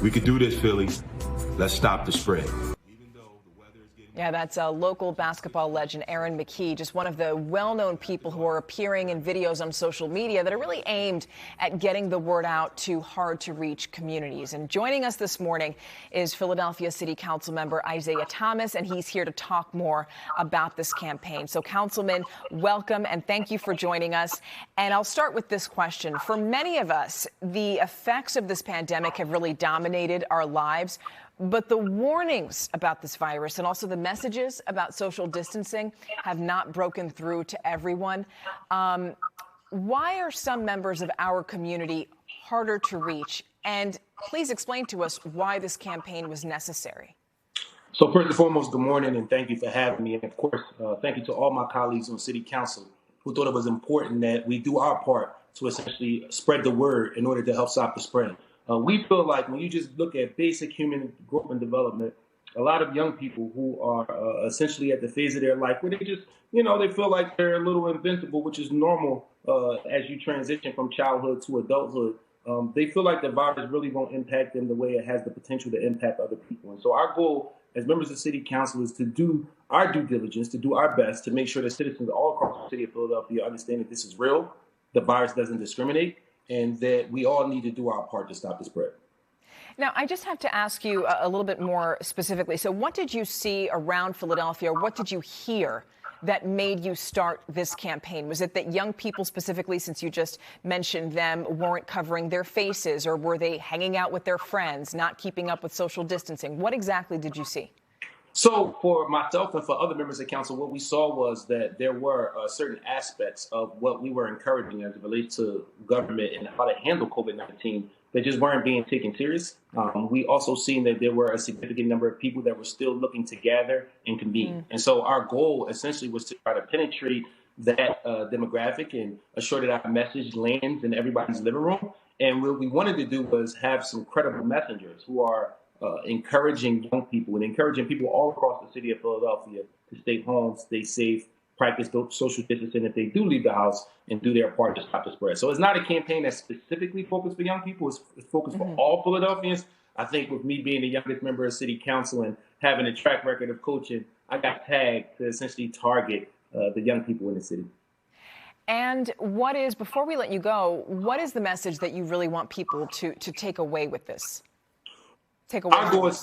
We could do this, Philly. Let's stop the spread. Yeah, that's a local basketball legend, McKie, just one of the well-known people who are appearing in videos on social media that are really aimed at getting the word out to hard-to-reach communities. And joining us this morning is Philadelphia City Councilmember Isaiah Thomas, and he's here to talk more about this campaign. So, Councilman, welcome, and thank you for joining us. And I'll start with this question. For many of us, the effects of this pandemic have really dominated our lives. But the warnings about this virus and also the messages about social distancing have not broken through to everyone. Why are some members of our community harder to reach? And please explain to us why this campaign was necessary. So first and foremost, good morning, and thank you for having me. And of course, thank you to all my colleagues on City Council who thought it was important that we do our part to essentially spread the word in order to help stop the spread. We feel like when you just look at basic human growth and development, a lot of young people who are essentially at the phase of their life where they just, they feel like they're a little invincible, which is normal as you transition from childhood to adulthood. They feel like the virus really won't impact them the way it has the potential to impact other people. And so our goal as members of City Council is to do our due diligence, to do our best to make sure that citizens all across the city of Philadelphia understand that this is real, the virus doesn't discriminate, and that we all need to do our part to stop the spread. Now, I just have to ask you a little bit more specifically. So what did you see around Philadelphia? What did you hear that made you start this campaign? Was it that young people specifically, since you just mentioned them, weren't covering their faces, or were they hanging out with their friends, not keeping up with social distancing? What exactly did you see? So for myself and for other members of council, what we saw was that there were certain aspects of what we were encouraging as it relates to government and how to handle COVID-19 that just weren't being taken serious. We also seen that there were a significant number of people that were still looking to gather and convene. And so our goal essentially was to try to penetrate that demographic and assure that our message lands in everybody's living room. And what we wanted to do was have some credible messengers who are encouraging young people and encouraging people all across the city of Philadelphia to stay home, stay safe, practice social distancing if they do leave the house, and do their part to stop the spread. So it's not a campaign that's specifically focused for young people. It's focused for all Philadelphians. I think with me being the youngest member of City Council and having a track record of coaching, I got tagged to essentially target the young people in the city. And before we let you go, what is the message that you really want people to take away with this? Our goal as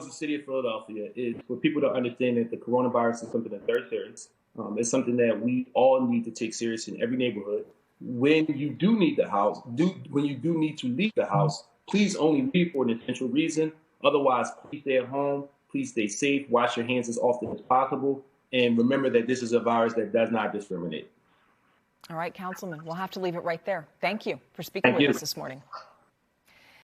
the city of Philadelphia is for people to understand that the coronavirus is something that's very serious. It's something that we all need to take serious in every neighborhood. When you do need the house, when you do need to leave the house, please only leave for an essential reason. Otherwise, please stay at home. Please stay safe. Wash your hands as often as possible. And remember that this is a virus that does not discriminate. All right, Councilman, we'll have to leave it right there. Thank you for speaking with us this morning.